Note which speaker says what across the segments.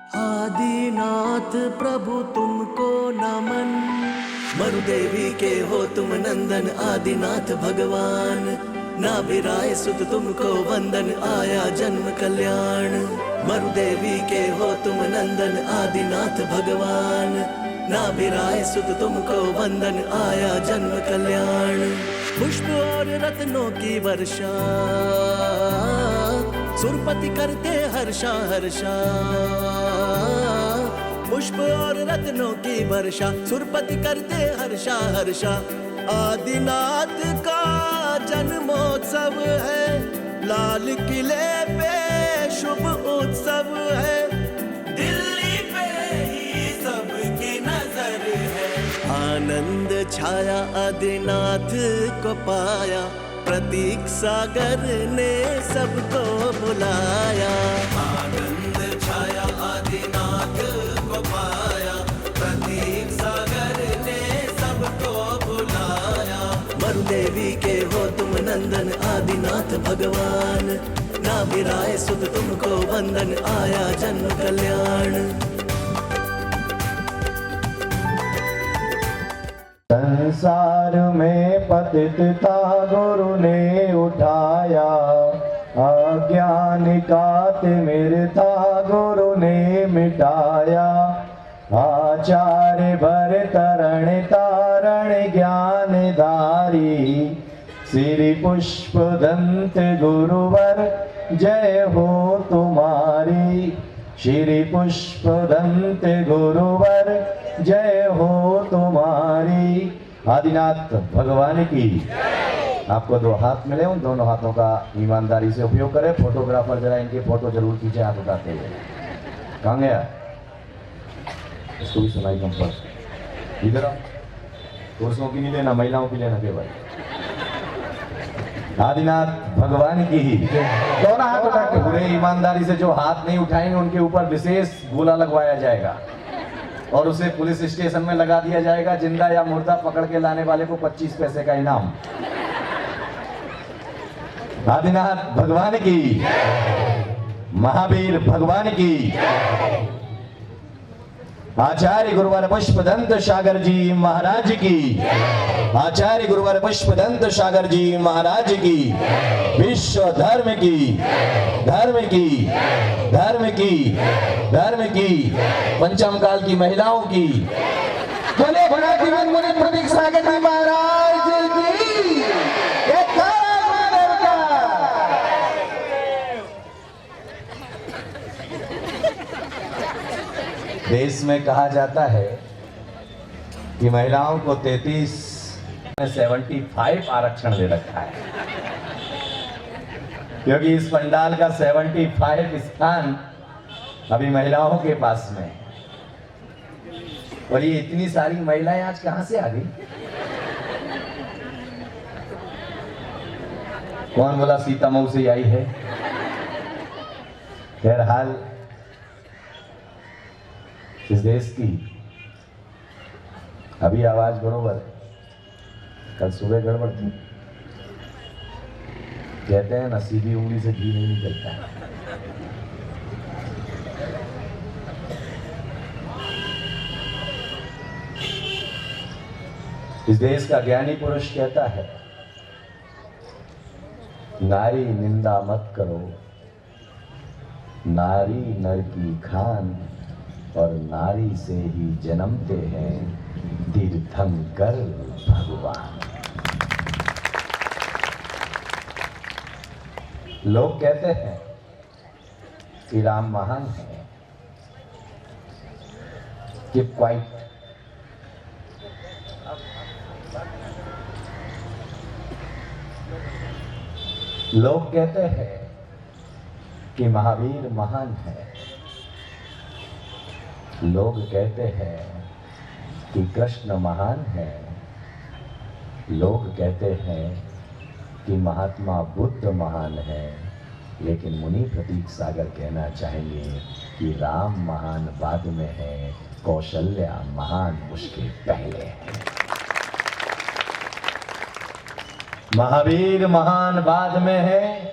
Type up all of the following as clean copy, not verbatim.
Speaker 1: आदिनाथ प्रभु तुमको नमन। मरुदेवी के हो तुम नंदन आदिनाथ भगवान। नाभिराय सुत तुमको वंदन आया जन्म कल्याण। मरुदेवी के हो तुम नंदन आदिनाथ भगवान। नाभिराय सुत तुमको वंदन आया जन्म कल्याण। पुष्प और रत्नों की वर्षा सुरपति करते हर्षा हर्षा। पुष्प और रत्नों की वर्षा सुरपति करते हर्षा हर्षा। आदिनाथ का जन्मोत्सव है, लाल किले पे शुभ उत्सव है। दिल्ली पे ही सबकी नजर है। आनंद छाया आदिनाथ को पाया, प्रतीक सागर ने सबको बुलाया। आनंद छाया आदिनाथ को पाया, प्रतीक सागर ने सबको बुलाया। मरुदेवी के हो तुम नंदन आदिनाथ भगवान। नाभिराय सुत तुमको वंदन आया जन्म कल्याण।
Speaker 2: संसार में पतित था गुरु ने उठाया। अज्ञान का तिमिर था गुरु ने मिटाया। आचार्य भर तरण तारण ज्ञान धारी। श्री पुष्प दंत गुरुवर जय हो तुम्हारी। श्री पुष्प दंत गुरुवर जय हो तुम्हारी। आदिनाथ भगवान की। आपको दो हाथ मिले, उन दोनों हाथों का ईमानदारी से उपयोग करें। फोटोग्राफर जरा इनकी फोटो जरूर खींचे हाथ उठाते हुए। कहाँ गया? इसको भी सुनाई कम पर। इधर आओ। पुरुषों की नहीं लेना, महिलाओं की लेना केवल। आदिनाथ भगवान की ही। दोनों हाथ उठा के पूरे ईमानदारी से जो हाथ नहीं उठाएंगे उनके ऊपर विशेष गोला लगवाया जाएगा और उसे पुलिस स्टेशन में लगा दिया जाएगा। जिंदा या मुर्दा पकड़ के लाने वाले को 25 पैसे का इनाम। आदिनाथ भगवान की। महावीर भगवान की। आचार्य गुरुवर पुष्पदंत सागर जी महाराज की। आचार्य गुरुवर पुष्पदंत सागर जी महाराज की। विश्व धर्म की, धर्म की, धर्म की, धर्म की, पंचम काल की महिलाओं की। बोले भोला जीवन मुनि प्रतीक सागर जी महाराज की। देश में कहा जाता है कि महिलाओं को 33 में 75 आरक्षण दे रखा है, क्योंकि इस पंडाल का 75 स्थान अभी महिलाओं के पास में। और ये इतनी सारी महिलाएं आज कहां से आ गई? कौन बोला सीता मऊ से आई है? बहरहाल इस देश की अभी आवाज बरोबर, कल सुबह गड़बड़ थी। कहते हैं ना, सीधी उंगली से घी नहीं निकलता है। इस देश का ज्ञानी पुरुष कहता है, नारी निंदा मत करो, नारी नर की खान, और नारी से ही जन्मते हैं तीर्थंकर भगवान। लोग कहते हैं कि राम महान है, कि क्वाइट। लोग कहते हैं कि महावीर महान है। लोग कहते हैं कि कृष्ण महान है। लोग कहते हैं कि महात्मा बुद्ध महान है। लेकिन मुनि प्रतीक सागर कहना चाहेंगे कि राम महान बाद में है, कौशल्या महान उसके पहले है। महावीर महान बाद में है,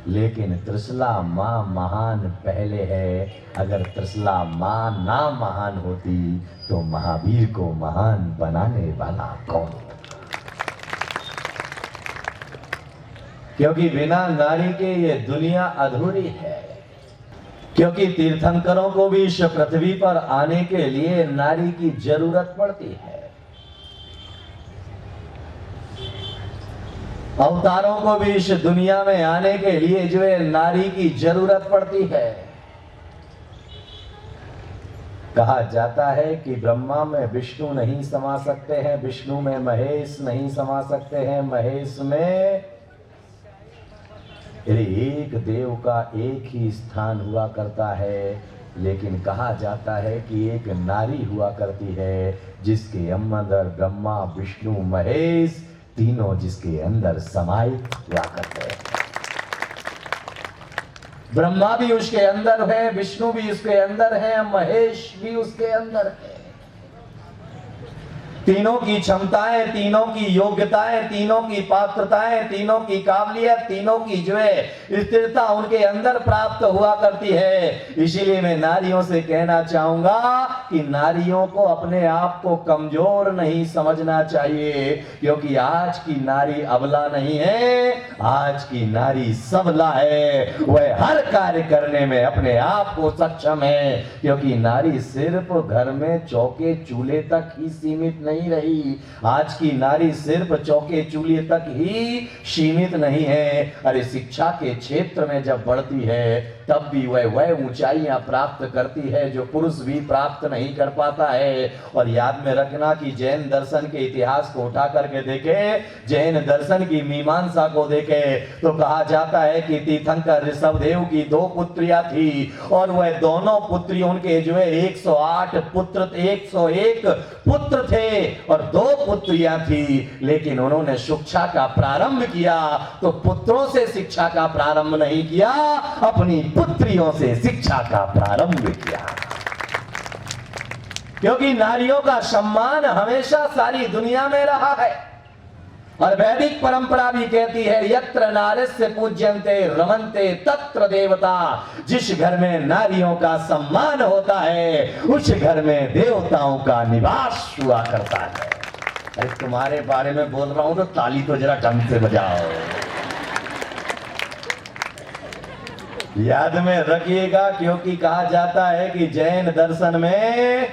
Speaker 2: लेकिन त्रिशला माँ महान पहले है। अगर त्रिशला माँ ना महान होती तो महावीर को महान बनाने वाला कौन? क्योंकि बिना नारी के ये दुनिया अधूरी है। क्योंकि तीर्थंकरों को भी इस पृथ्वी पर आने के लिए नारी की जरूरत पड़ती है। अवतारों को भी इस दुनिया में आने के लिए जो है नारी की जरूरत पड़ती है। कहा जाता है कि ब्रह्मा में विष्णु नहीं समा सकते हैं, विष्णु में महेश नहीं समा सकते हैं, महेश में एक देव का एक ही स्थान हुआ करता है। लेकिन कहा जाता है कि एक नारी हुआ करती है जिसके अंदर ब्रह्मा विष्णु महेश तीनों जिसके अंदर समाहित हुआ करते हैं। ब्रह्मा भी उसके अंदर है, विष्णु भी उसके अंदर है, महेश भी उसके अंदर है। तीनों की क्षमताएं, तीनों की योग्यताएं, तीनों की पात्रताएं, तीनों की काबिलियत, तीनों की जो है स्थिरता उनके अंदर प्राप्त हुआ करती है। इसीलिए मैं नारियों से कहना चाहूंगा कि नारियों को अपने आप को कमजोर नहीं समझना चाहिए, क्योंकि आज की नारी अबला नहीं है, आज की नारी सबला है। वह हर कार्य करने में अपने आप को सक्षम है, क्योंकि नारी सिर्फ घर में चौके चूल्हे तक ही सीमित नहीं रही। आज की नारी सिर्फ चौके चूल्हे तक ही सीमित नहीं है। अरे शिक्षा के क्षेत्र में जब बढ़ती है तब भी वह ऊंचाइयां प्राप्त करती है जो पुरुष भी प्राप्त नहीं कर पाता है। और याद में रखना कि जैन दर्शन के इतिहास को उठा करके देखे, जैन दर्शन की मीमांसा को देखे तो कहा जाता है कि तीर्थंकर ऋषभदेव की 2 पुत्रियां थी और वह दोनों पुत्रियों के जो है 108 पुत्र, 101 पुत्र थे और 2 पुत्रियां थी। लेकिन उन्होंने शिक्षा का प्रारंभ किया तो पुत्रों से शिक्षा का प्रारंभ नहीं किया, अपनी पुत्रियों से शिक्षा का प्रारंभ किया। क्योंकि नारियों का सम्मान हमेशा सारी दुनिया में रहा है। और वैदिक परंपरा भी कहती है यत्र नारीस्य पूज्यन्ते रमन्ते तत्र देवता। जिस घर में नारियों का सम्मान होता है उस घर में देवताओं का निवास हुआ करता है। अरे तुम्हारे बारे में बोल रहा हूं तो ताली तो जरा ढंग से बजाओ। याद में रखिएगा, क्योंकि कहा जाता है कि जैन दर्शन में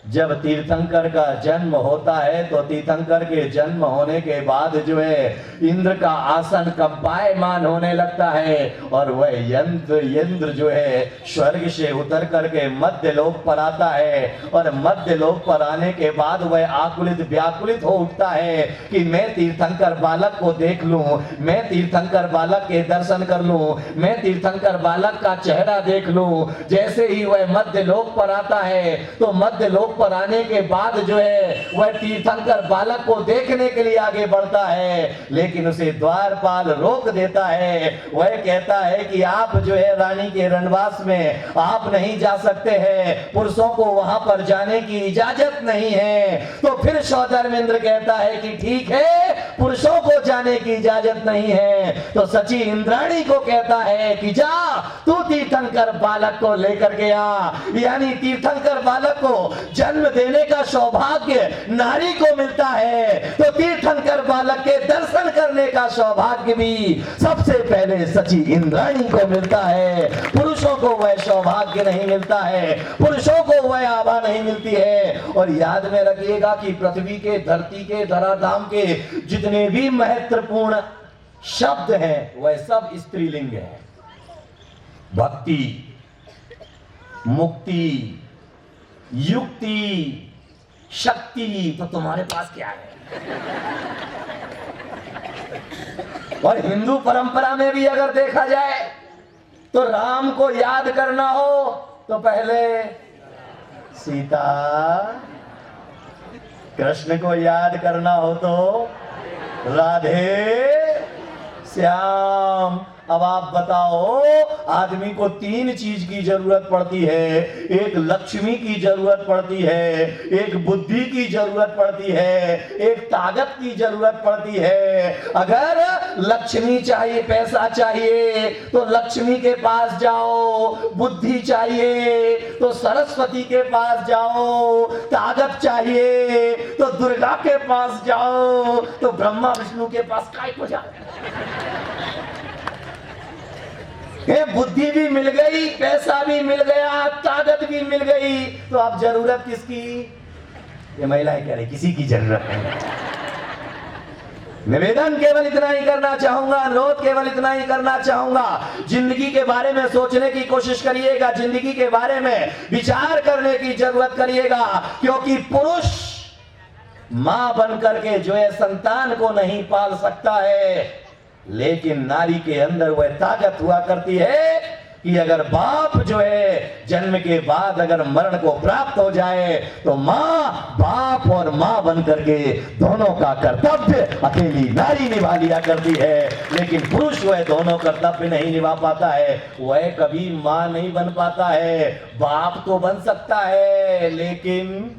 Speaker 2: जब तीर्थंकर का जन्म होता है तो तीर्थंकर के जन्म होने के बाद जो है इंद्र का आसन कंपायमान होने लगता है और वह यंत्र जो है स्वर्ग से उतर करके मध्य लोक पर आता है। और मध्य लोक पर आने के बाद वह आकुलित व्याकुलित हो उठता है कि मैं तीर्थंकर बालक को देख लूं, मैं तीर्थंकर बालक के दर्शन कर लूं, मैं तीर्थंकर बालक का चेहरा देख लूं। जैसे ही वह मध्य लोक पर आता है तो मध्य लोक पर आने के बाद जो है वह तीर्थंकर बालक को देखने के लिए आगे बढ़ता है, लेकिन उसे द्वारपाल रोक देता है। वह कहता है कि आप जो है रानी के रनवास में आप नहीं जा सकते हैं, पुरुषों को वहां पर जाने की इजाजत नहीं है। तो फिर सौधर्मेंद्र कहता है कि ठीक है, पुरुषों को जाने की इजाजत नहीं है। तो सची इंद्राणी को कहता है कि जा तू तीर्थंकर बालक को लेकर के आ। यानी तीर्थंकर बालक को जन्म देने का सौभाग्य नारी को मिलता है, तो तीर्थंकर बालक के दर्शन करने का सौभाग्य भी सबसे पहले सची इंद्राणी को मिलता है। पुरुषों को वह सौभाग्य नहीं मिलता है, पुरुषों को वह आभा नहीं मिलती है। और याद में रखिएगा कि पृथ्वी के, धरती के, धराधाम के जितने भी महत्वपूर्ण शब्द हैं वह सब स्त्रीलिंग है। भक्ति, मुक्ति, युक्ति, शक्ति, तो तुम्हारे पास क्या है? और हिंदू परंपरा में भी अगर देखा जाए तो राम को याद करना हो तो पहले सीता, कृष्ण को याद करना हो तो राधे श्याम, अब आप बताओ, आदमी को 3 चीज की जरूरत पड़ती है। एक लक्ष्मी की जरूरत पड़ती है, एक बुद्धि की जरूरत पड़ती है, एक ताकत की जरूरत पड़ती है। अगर लक्ष्मी चाहिए, पैसा चाहिए तो लक्ष्मी के पास जाओ, बुद्धि चाहिए तो सरस्वती के पास जाओ, ताकत चाहिए तो दुर्गा के पास जाओ, तो ब्रह्मा विष्णु के पास काय को जाओ। ये बुद्धि भी मिल गई, पैसा भी मिल गया, ताकत भी मिल गई, तो अब जरूरत किसकी? ये महिलाएं कह रही किसी की जरूरत नहीं। निवेदन केवल इतना ही करना चाहूंगा, अनुरोध केवल इतना ही करना चाहूंगा, जिंदगी के बारे में सोचने की कोशिश करिएगा, जिंदगी के बारे में विचार करने की जरूरत करिएगा, क्योंकि पुरुष मां बनकर के जो है संतान को नहीं पाल सकता है, लेकिन नारी के अंदर वह ताकत हुआ करती है कि अगर बाप जो है जन्म के बाद अगर मरण को प्राप्त हो जाए तो मां, बाप और मां बनकर के दोनों का कर्तव्य अकेली नारी निभा लिया करती है। लेकिन पुरुष वह दोनों कर्तव्य नहीं निभा पाता है, वह कभी मां नहीं बन पाता है। बाप तो बन सकता है, लेकिन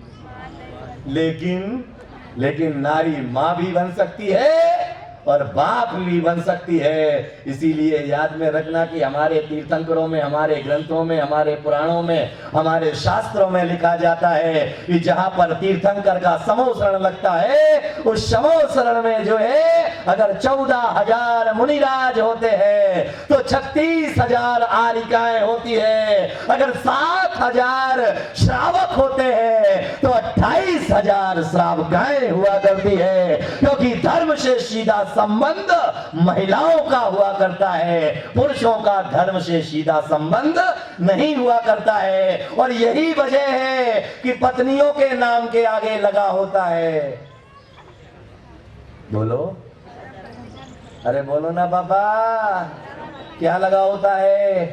Speaker 2: नारी मां भी बन सकती है और बाप भी बन सकती है। इसीलिए याद में रखना कि हमारे तीर्थंकरों में, हमारे ग्रंथों में, हमारे पुराणों में, हमारे शास्त्रों में लिखा जाता है कि जहां पर तीर्थंकर का समूह शरण लगता है, उस समूह शरण में जो है अगर 14,000 मुनिराज होते हैं तो 36,000 आरिकाएं होती है। अगर 7,000 श्रावक होते हैं तो 28,000 श्रावकाएं हुआ करती है, क्योंकि धर्म से सीधा संबंध महिलाओं का हुआ करता है, पुरुषों का धर्म से सीधा संबंध नहीं हुआ करता है। और यही वजह है कि पत्नियों के नाम के आगे लगा होता है, बोलो, अरे बोलो ना बाबा, क्या लगा होता है?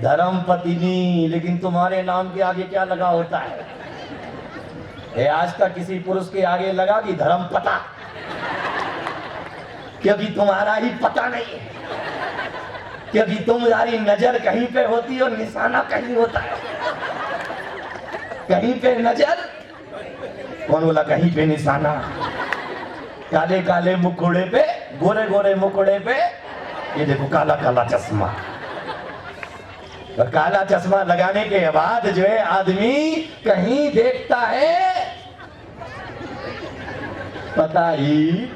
Speaker 2: धर्म पत्नी। लेकिन तुम्हारे नाम के आगे क्या लगा होता है? आज तक किसी पुरुष के आगे लगा कि धर्म पता? क्योंकि तुम्हारा ही पता नहीं है, क्योंकि तुम्हारी नजर कहीं पे होती है और निशाना कहीं होता है। कहीं पे नजर, कौन बोला कहीं पे निशाना? काले काले मुखड़े पे, गोरे गोरे मुखड़े पे, ये देखो काला काला चश्मा। और काला चश्मा लगाने के बाद जो है आदमी कहीं देखता है, पता ही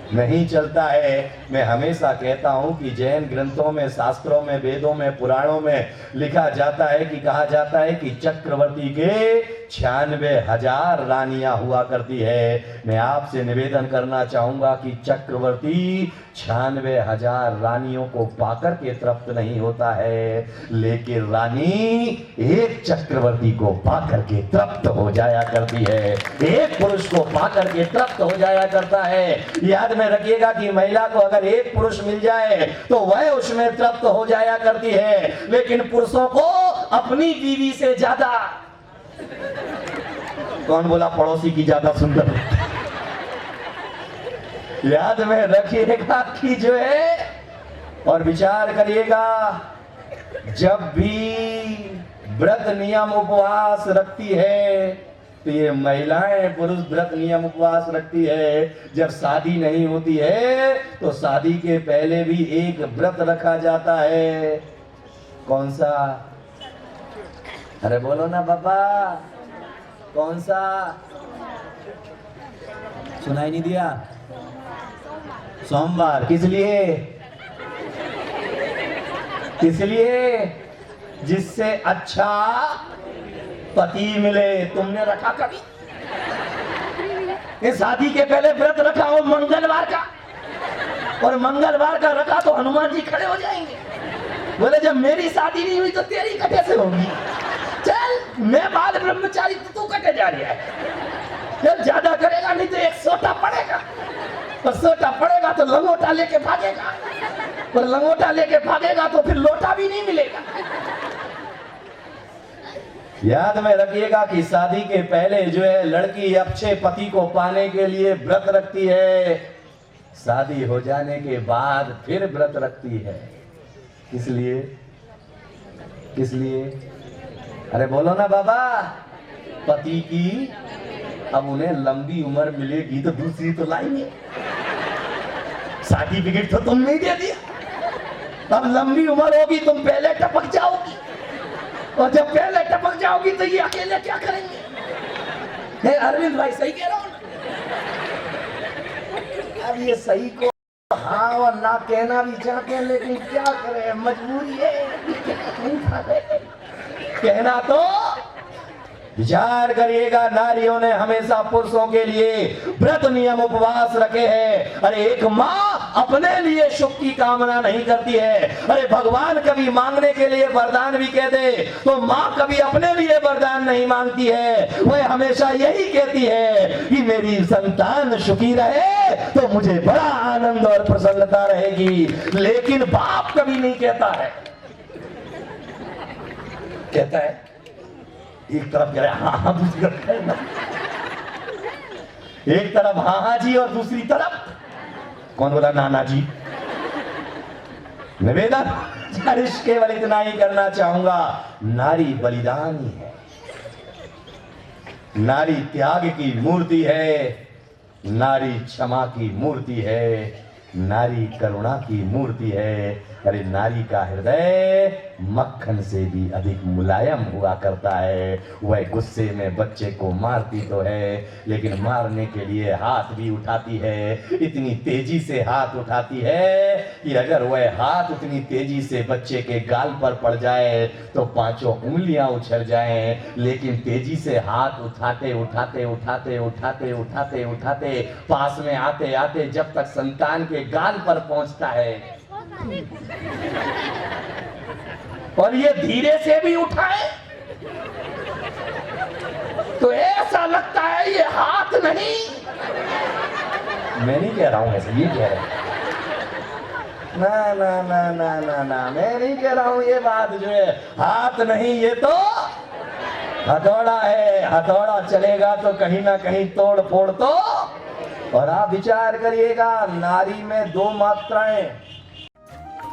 Speaker 2: नहीं चलता है। मैं हमेशा कहता हूं कि जैन ग्रंथों में, शास्त्रों में, वेदों में, पुराणों में लिखा जाता है कि कहा जाता है कि चक्रवर्ती के 96,000 रानियां हुआ करती है। मैं आपसे निवेदन करना चाहूंगा कि चक्रवर्ती 96,000 रानियों को पाकर के तृप्त नहीं होता है, लेकिन रानी एक चक्रवर्ती को पाकर के तृप्त हो जाया करती है, एक पुरुष को पाकर के तृप्त हो जाया करता है। याद में रखिएगा कि महिला को अगर एक पुरुष मिल जाए तो वह उसमें तृप्त हो जाया करती है, लेकिन पुरुषों को अपनी बीवी से ज्यादा, कौन बोला पड़ोसी की ज्यादा सुंदर? याद में रखिएगा कि जो है, और विचार करिएगा, जब भी व्रत नियम उपवास रखती है तो ये महिलाएं पुरुष व्रत नियम उपवास रखती है। जब शादी नहीं होती है तो शादी के पहले भी एक व्रत रखा जाता है। कौन सा? अरे बोलो ना बाबा, कौन सा? सुनाई नहीं दिया? सोमवार। किस लिए? किस लिए? जिससे अच्छा पति मिले। तुमने रखा कभी? ये शादी के पहले व्रत रखा हो मंगलवार का, और मंगलवार का रखा तो हनुमान जी खड़े हो जाएंगे, बोले जब मेरी शादी नहीं हुई तो तेरी कैसे होगी? चल, मैं बाल ब्रह्मचारी तो तू कटे जा रहा है। जब ज्यादा करेगा नहीं तो एक सोटा पड़ेगा, और सोटा पड़ेगा तो लंगोटा लेके भागेगा, और लंगोटा लेके भागेगा तो फिर लोटा भी नहीं मिलेगा। याद में रखिएगा कि शादी के पहले जो है लड़की अच्छे पति को पाने के लिए व्रत रखती है, शादी हो जाने के बाद फिर व्रत रखती है। किस लिए? किस लिए? अरे बोलो ना बाबा। पति की अब उन्हें लंबी उम्र मिलेगी तो दूसरी तो लाएंगे। सर्टिफिकेट तो तुमने ही दे दिया। अब लंबी उम्र होगी, तुम पहले टपक जाओगी, और जब पहले टपक जाओगी तो ये अकेले क्या करेंगे? हे अरविंद भाई, सही कह रहा हूं ना? अब ये सही को हाँ और ना कहना भी चाहते हैं, लेकिन क्या करें, मजबूरी है। कहना तो विचार करिएगा, नारियों ने हमेशा पुरुषों के लिए व्रत नियम उपवास रखे हैं। अरे एक माँ अपने लिए सुख की कामना नहीं करती है। अरे भगवान कभी मांगने के लिए वरदान भी कह दे तो माँ कभी अपने लिए वरदान नहीं मांगती है। वह हमेशा यही कहती है कि मेरी संतान सुखी रहे तो मुझे बड़ा आनंद और प्रसन्नता रहेगी। लेकिन बाप कभी नहीं कहता है। कहता है एक तरफ कह रहे हाँ हाँ, दूसरी तरफ कह रहे एक तरफ हाँ हाँ जी और दूसरी तरफ कौन बोला? नाना जी। निवेदन केवल इतना ही करना चाहूंगा, नारी बलिदानी है, नारी त्याग की मूर्ति है, नारी क्षमा की मूर्ति है, नारी करुणा की मूर्ति है। अरे नारी का हृदय मक्खन से भी अधिक मुलायम हुआ करता है। वह गुस्से में बच्चे को मारती तो है, लेकिन मारने के लिए हाथ भी उठाती है। इतनी तेजी से हाथ उठाती है कि अगर वह हाथ उतनी तेजी से बच्चे के गाल पर पड़ जाए तो पांचों उंगलियां उछल जाएं। लेकिन तेजी से हाथ उठाते उठाते उठाते उठाते उठाते उठाते पास में आते आते जब तक संतान के गाल पर पहुंचता है, और ये धीरे से भी उठाए तो ऐसा लगता है ये हाथ नहीं। मैं नहीं कह रहा हूं ऐसे, ये कह रहे हैं। ना ना ना ना ना ना, मैं नहीं कह रहा हूं ये बात जो है हाथ नहीं, ये तो हथौड़ा है। हथौड़ा चलेगा तो कहीं ना कहीं तोड़ फोड़ तो। और आप विचार करिएगा, नारी में दो मात्राएं।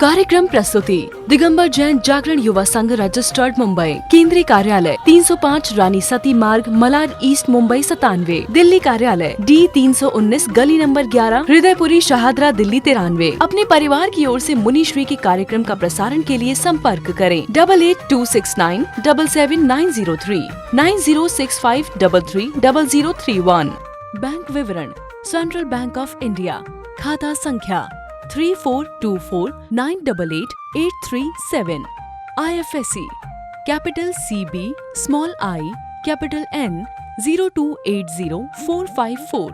Speaker 3: कार्यक्रम प्रस्तुति दिगंबर जैन जागरण युवा संघ रजिस्टर्ड मुंबई, केंद्रीय कार्यालय 305 रानी सती मार्ग, मलाड ईस्ट, मुंबई 97। दिल्ली कार्यालय D319 गली नंबर 11, हृदयपुरी, शाहदरा, दिल्ली 93। अपने परिवार की ओर से मुनिश्री के कार्यक्रम का प्रसारण के लिए संपर्क करें 882697 77903 9065330031। बैंक विवरण सेंट्रल बैंक ऑफ इंडिया, खाता संख्या 3424988837। IFSC capital CB small I capital N 0280454।